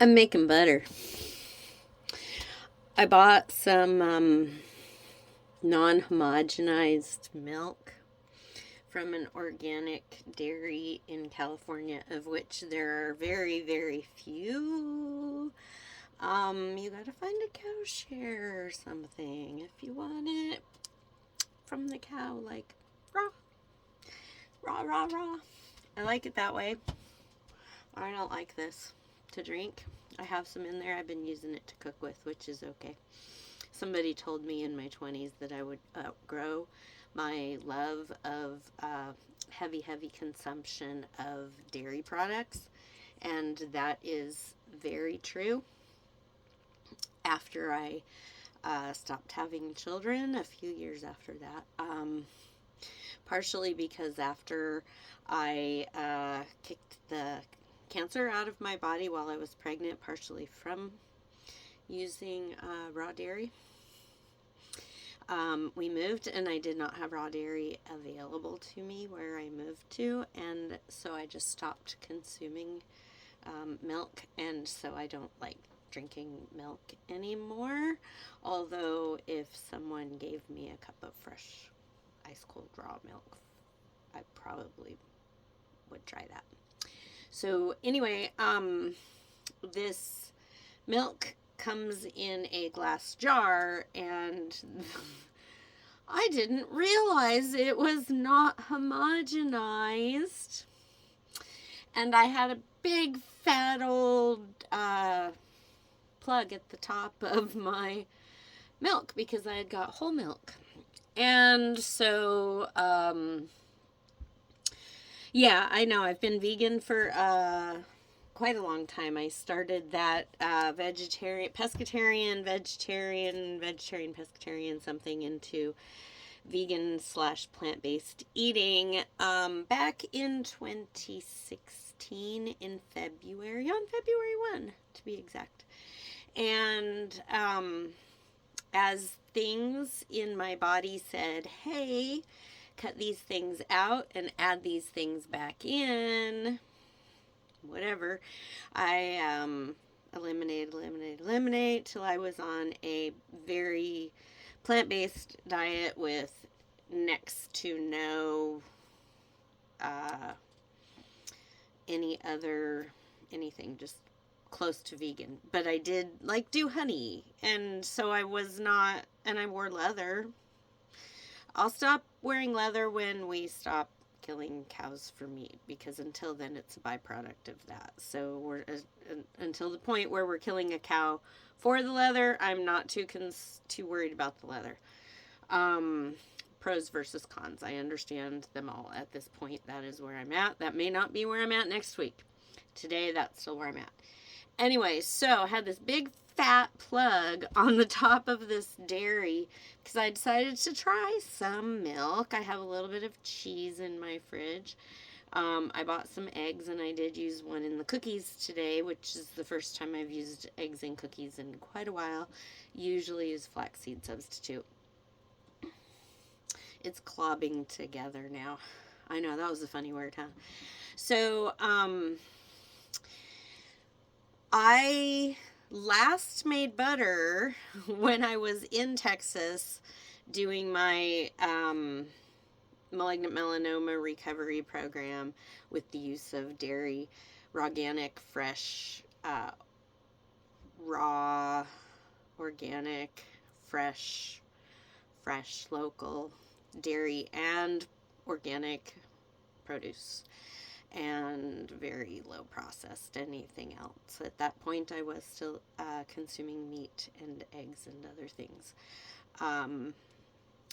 I'm making butter. I bought some non homogenized milk from an organic dairy in California, of which there are very, very few. You gotta find a cow share or something if you want it from the cow, like raw, raw, raw, raw. I like it that way. I don't like this to drink. I have some in there. I've been using it to cook with, which is okay. Somebody told me in my 20s that I would outgrow my love of heavy, heavy consumption of dairy products. And that is very true. After I stopped having children, a few years after that, partially because after I kicked the cancer out of my body while I was pregnant, partially from using raw dairy. We moved and I did not have raw dairy available to me where I moved to, and so I just stopped consuming milk, and so I don't like drinking milk anymore. Although, if someone gave me a cup of fresh, ice cold raw milk, I probably would try that. So, anyway, this milk comes in a glass jar, and I didn't realize it was not homogenized. And I had a big fat old plug at the top of my milk because I had got whole milk. And so, yeah, I know I've been vegan for quite a long time. I started that pescatarian, something into vegan slash plant based eating back in 2016 in February, on February 1 to be exact. And as things in my body said, hey, cut these things out and add these things back in, whatever, I eliminate till I was on a very plant-based diet with next to no uh, anything, just close to vegan. But I did like do honey, and so I was not, and I wore leather. I'll stop wearing leather when we stop killing cows for meat, because until then it's a byproduct of that. So we're until the point where we're killing a cow for the leather, I'm not too worried about the leather. Um, Pros versus cons. I understand them all at this point. That is where I'm at. That may not be where I'm at next week. Today, that's still where I'm at. Anyway, so I had this big fat plug on the top of this dairy because I decided to try some milk. I have a little bit of cheese in my fridge. I bought some eggs and I did use one in the cookies today, which is the first time I've used eggs in cookies in quite a while. Usually use flaxseed substitute. It's clobbing together now. I know, that was a funny word, huh? So, I last made butter when I was in Texas doing my malignant melanoma recovery program with the use of dairy, organic, fresh, raw, organic, fresh, local dairy and organic produce, and very low processed anything else. At that point, I was still consuming meat and eggs and other things.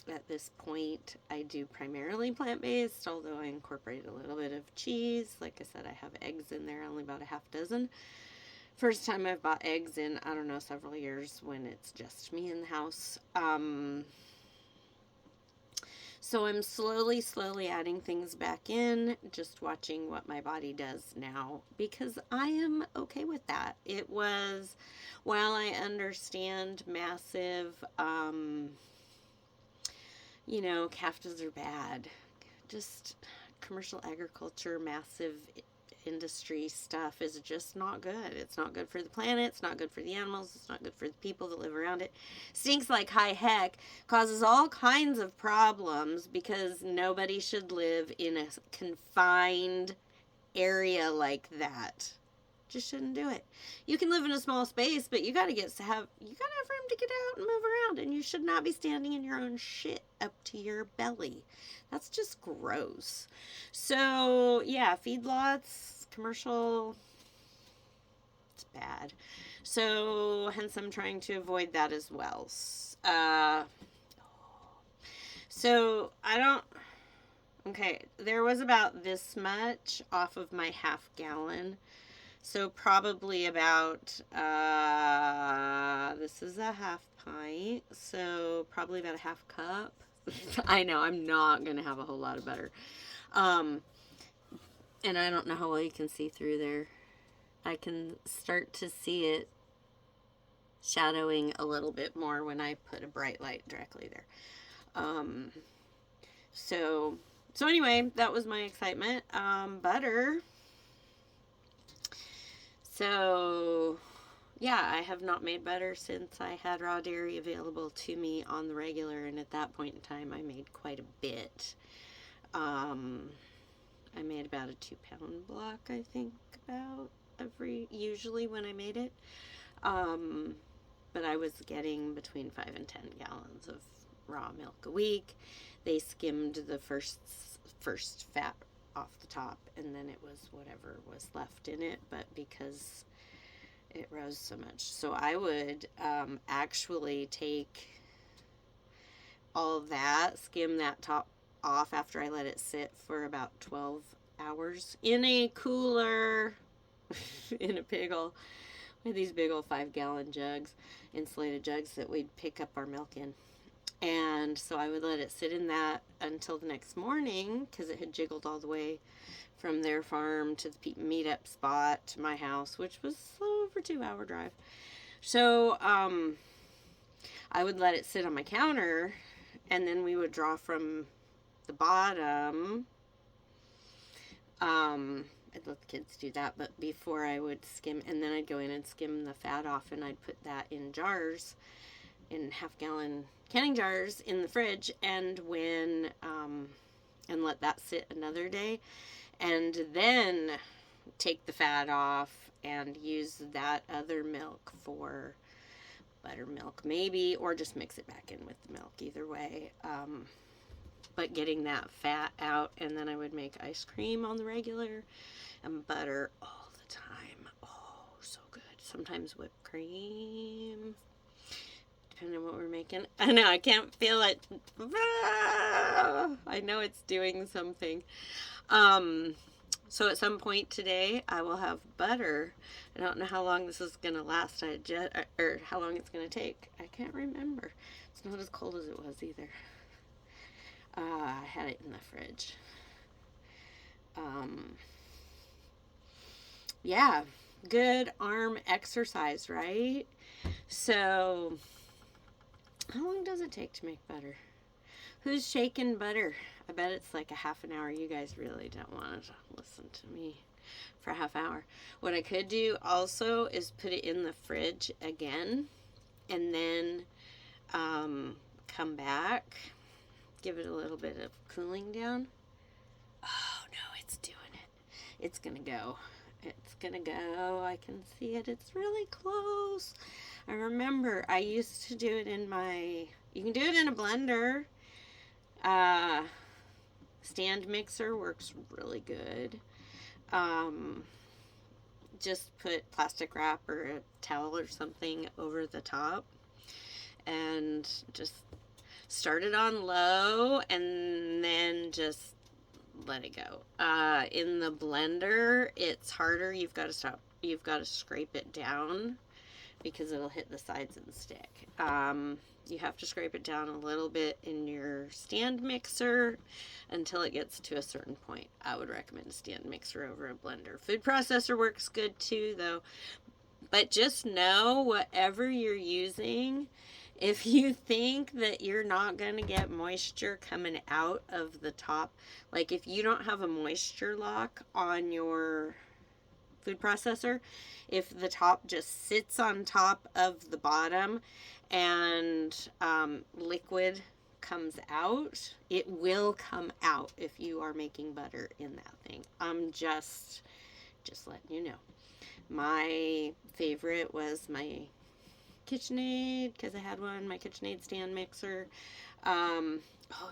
At this point, I do primarily plant based, although I incorporate a little bit of cheese. Like I said, I have eggs in there, only about a half dozen. First time I've bought eggs in, I don't know, several years when it's just me in the house. So I'm slowly adding things back in, just watching what my body does now, because I am okay with that. It was, while I understand massive, CAFTAs are bad, just commercial agriculture, massive industry stuff is just not good. It's not good for the planet. It's not good for the animals. It's not good for the people that live around it. Stinks like high heck. Causes all kinds of problems because nobody should live in a confined area like that. Just shouldn't do it. You can live in a small space, but you gotta have room to get out and move around, and you should not be standing in your own shit up to your belly. That's just gross. So yeah, feedlots, commercial, it's bad. So hence I'm trying to avoid that as well. So I don't. Okay, there was about this much off of my half gallon. So probably about, this is a half pint, so probably about a half cup. I know, I'm not going to have a whole lot of butter. And I don't know how well you can see through there. I can start to see it shadowing a little bit more when I put a bright light directly there. So anyway, that was my excitement. Butter. So, yeah, I have not made butter since I had raw dairy available to me on the regular, and at that point in time, I made quite a bit. I made about a 2-pound block, I think, usually when I made it. But I was getting between 5 and 10 gallons of raw milk a week. They skimmed the first fat off the top, and then it was whatever was left in it, but because it rose so much. So I would actually take all of that, skim that top off after I let it sit for about 12 hours in a cooler, in a big old, with these big old 5-gallon jugs, insulated jugs that we'd pick up our milk in. And so I would let it sit in that until the next morning, because it had jiggled all the way from their farm to the meetup spot to my house, which was over a 2-hour drive. So I would let it sit on my counter, and then we would draw from the bottom. I'd let the kids do that, but before I would skim, and then I'd go in and skim the fat off, and I'd put that in jars, in half-gallon canning jars in the fridge, and and let that sit another day, and then take the fat off and use that other milk for buttermilk maybe, or just mix it back in with the milk, either way. But getting that fat out, and then I would make ice cream on the regular and butter all the time. Oh, so good. Sometimes whipped cream, depending on what we're making. I know, I can't feel it. I know it's doing something. So at some point today, I will have butter. I don't know how long this is going to last, or how long it's going to take. I can't remember. It's not as cold as it was either. I had it in the fridge. Yeah, good arm exercise, right? So, how long does it take to make butter? Who's shaking butter? I bet it's like a half an hour. You guys really don't want to listen to me for a half hour. What I could do also is put it in the fridge again, and then come back, give it a little bit of cooling down. Oh no, it's doing it. It's gonna go. It's gonna go. I can see it. It's really close. I remember I used to do it in you can do it in a blender. Stand mixer works really good. Just put plastic wrap or a towel or something over the top and just start it on low, and then just let it go. In the blender, it's harder. You've got to scrape it down because it'll hit the sides and stick. You have to scrape it down a little bit in your stand mixer until it gets to a certain point. I would recommend a stand mixer over a blender. Food processor works good too, though. But just know, whatever you're using, if you think that you're not going to get moisture coming out of the top, like if you don't have a moisture lock on your food processor, if the top just sits on top of the bottom and liquid comes out, it will come out if you are making butter in that thing. I'm just letting you know. My favorite was my KitchenAid, because I had one, my KitchenAid stand mixer. Oh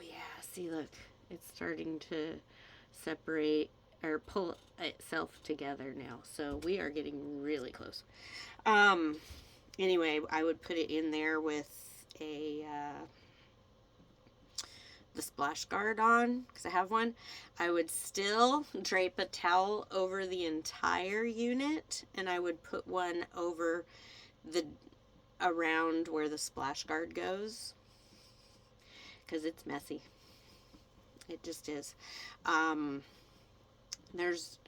yeah, see, look, it's starting to separate or pull itself together now. So we are getting really close. Anyway, I would put it in there with a the splash guard on, because I have one. I would still drape a towel over the entire unit, and I would put one over the around where the splash guard goes, because it's messy. It just is. There's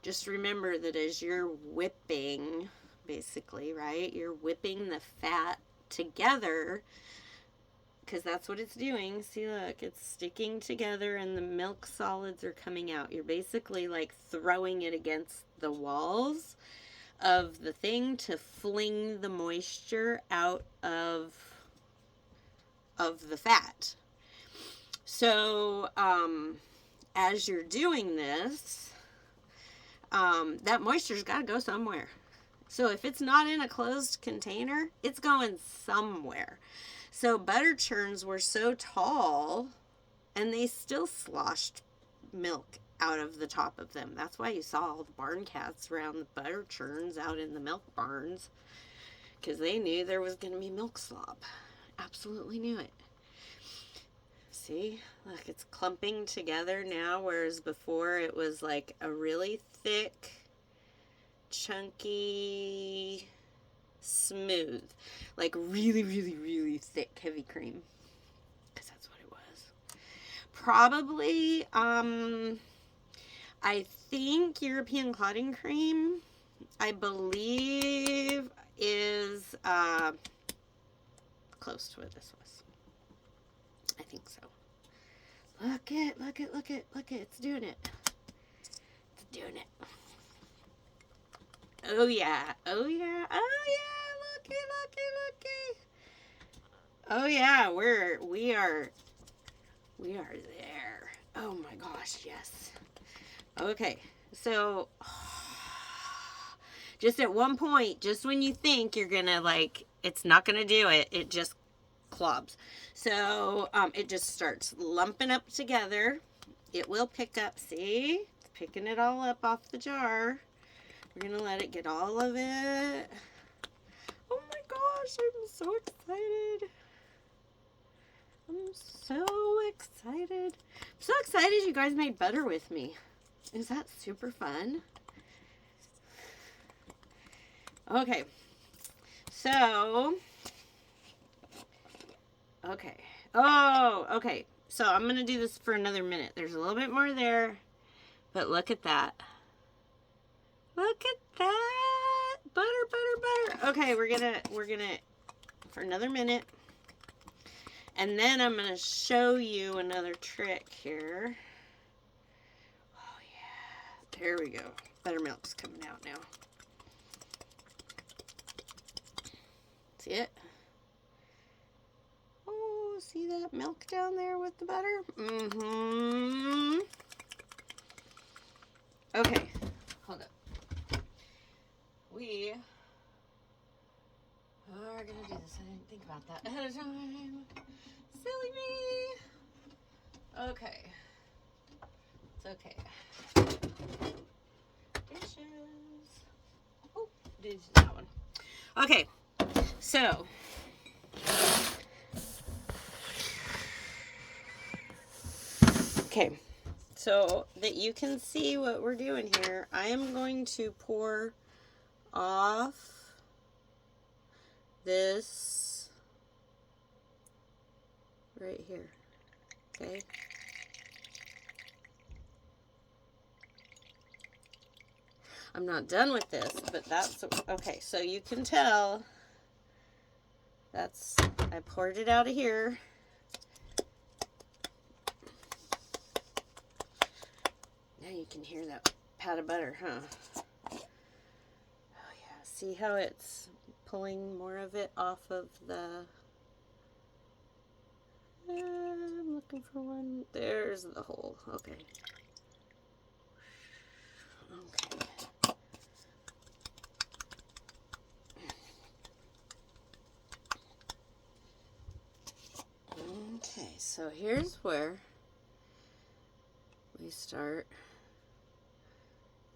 just remember that as you're whipping, basically, right? You're whipping the fat together, because that's what it's doing. See, look, it's sticking together and the milk solids are coming out. You're basically like throwing it against the walls of the thing to fling the moisture out of the fat. So as you're doing this, that moisture's got to go somewhere. So if it's not in a closed container, it's going somewhere. So butter churns were so tall, and they still sloshed milk out of the top of them. That's why you saw all the barn cats around the butter churns out in the milk barns, because they knew there was going to be milk slop. Absolutely knew it. See, look, it's clumping together now, whereas before it was like a really thick, chunky, smooth, like really, really, really thick, heavy cream, because that's what it was. Probably, I think European clotting cream, I believe, is close to what this was. I think so. Look it, it's doing it. It's doing it. Oh yeah, looky. Oh yeah, we are there. Oh my gosh, yes. Okay, so just at one point, just when you think you're gonna like, it's not gonna do it, it just clobs. So it just starts lumping up together. It will pick up, see? It's picking it all up off the jar. We're going to let it get all of it. Oh my gosh, I'm so excited. I'm so excited. I'm so excited you guys made butter with me. Is that super fun? Okay. So, okay. Oh, okay. So I'm going to do this for another minute. There's a little bit more there, but look at that. Look at that. Butter. Okay, we're gonna for another minute. And then I'm gonna show you another trick here. Oh yeah. There we go. Buttermilk's coming out now. See it? Oh, see that milk down there with the butter? Mm-hmm. Okay. Hold up. We are going to do this. I didn't think about that ahead of time. Silly me. Okay. It's okay. Dishes. Oh, did that one. Okay. So. Okay. So that you can see what we're doing here, I am going to pour off this right here. Okay. I'm not done with this, but that's okay. So you can tell that's, I poured it out of here. Now you can hear that pat of butter, huh? See how it's pulling more of it off of the... I'm looking for one. There's the hole. Okay. Okay. Okay, so here's where we start.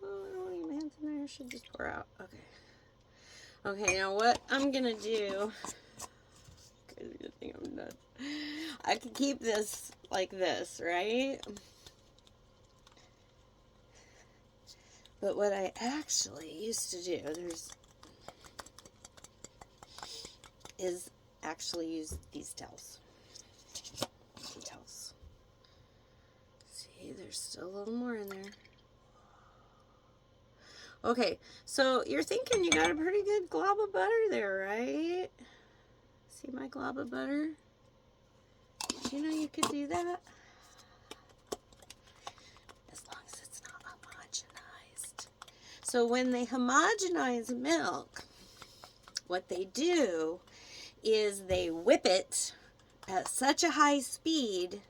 Oh, I don't want any man's in there. I should just pour out. Okay. Okay, now what I'm gonna do, because you think I'm nuts, I can keep this like this, right? But what I actually used to do, is actually use these towels. Tea towels. See, there's still a little more in there. Okay, so you're thinking you got a pretty good glob of butter there, right? See my glob of butter? Did you know you could do that? As long as it's not homogenized. So when they homogenize milk, what they do is they whip it at such a high speed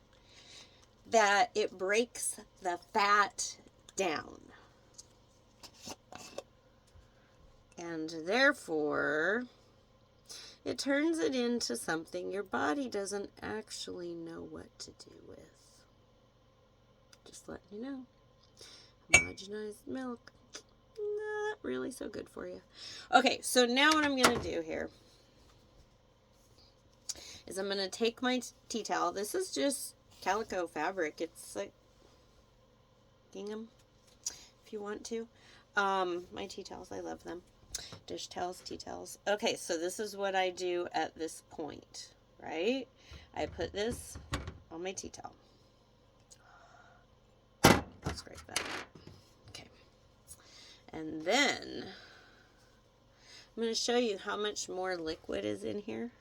that it breaks the fat down. And therefore, it turns it into something your body doesn't actually know what to do with. Just letting you know. Homogenized milk, not really so good for you. Okay, so now what I'm going to do here is I'm going to take my tea towel. This is just calico fabric. It's like gingham, if you want to. My tea towels, I love them. Dish towels, tea towels. Okay, so this is what I do at this point, right? I put this on my tea towel. Scrape that. Okay. And then I'm going to show you how much more liquid is in here.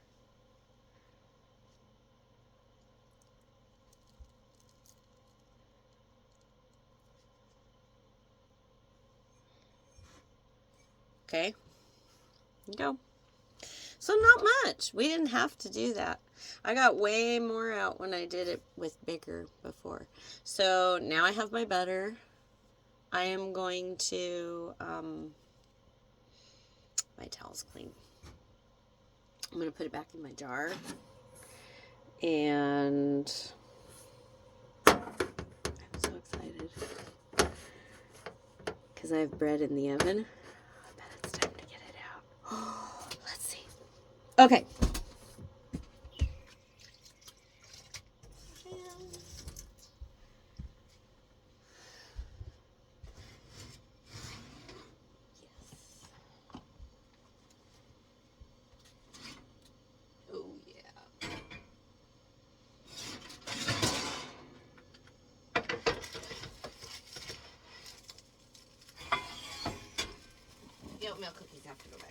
Okay, go. So not much. We didn't have to do that. I got way more out when I did it with bigger before. So now I have my butter. I am going to, my towel's clean. I'm going to put it back in my jar. And I'm so excited because I have bread in the oven. Let's see. Okay. Oh, yeah. The oatmeal cookies have to go back.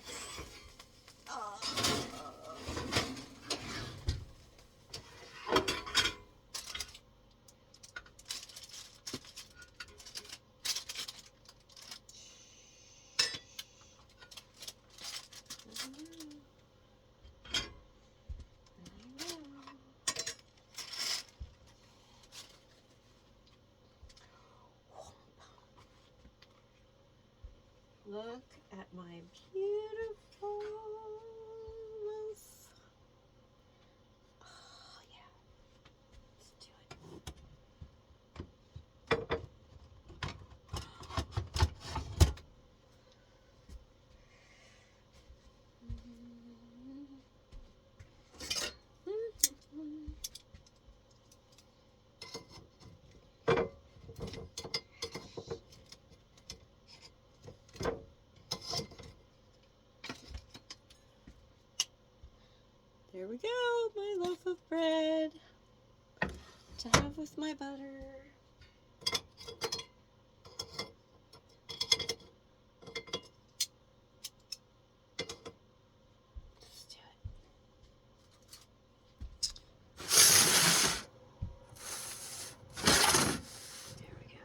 Look at my beautiful loaf. Oh, yeah. Let's do it. There we go, my loaf of bread to have with my butter. Let's do it. There we go.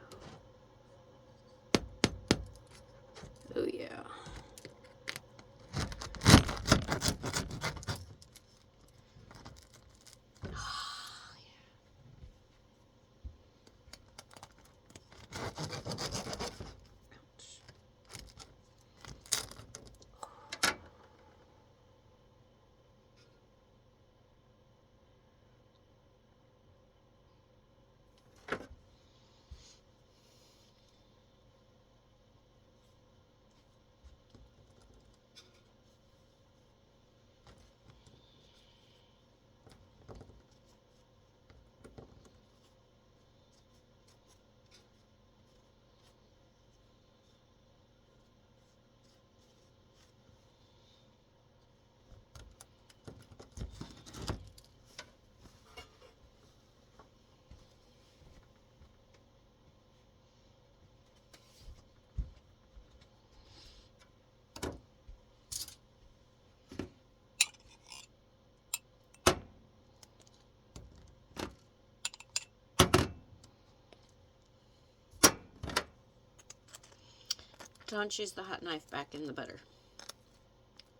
Oh yeah. Don't use the hot knife back in the butter.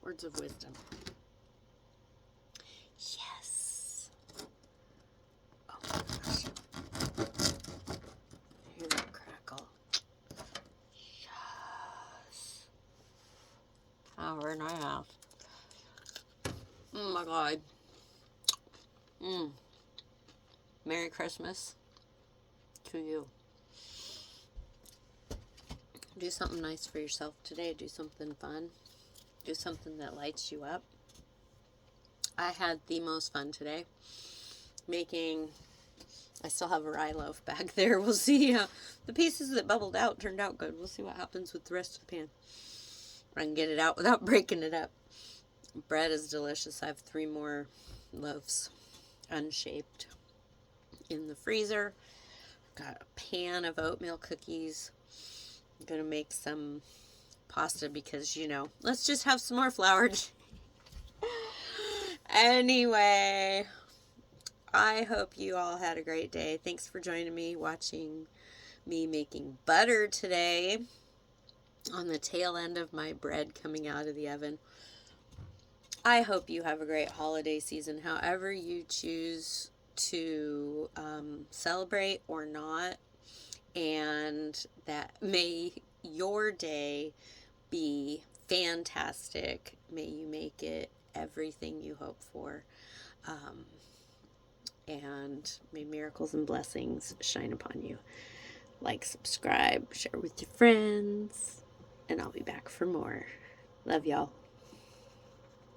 Words of wisdom. Yes. Oh my gosh. Hear that crackle? Yes. Hour and a half. Oh my God. Merry Christmas to you. Do something nice for yourself today. Do something fun. Do something that lights you up. I had the most fun today making, I still have a rye loaf back there. We'll see. The pieces that bubbled out turned out good. We'll see what happens with the rest of the pan. I can get it out without breaking it up. Bread is delicious. I have 3 more loaves unshaped in the freezer. Got a pan of oatmeal cookies. I'm going to make some pasta because, you know, let's just have some more flour. Anyway, I hope you all had a great day. Thanks for joining me, watching me making butter today on the tail end of my bread coming out of the oven. I hope you have a great holiday season, however you choose to celebrate or not, and that may your day be fantastic. May you make it everything you hope for, and may miracles and blessings shine upon you. Like, subscribe, share with your friends, and I'll be back for more. Love y'all.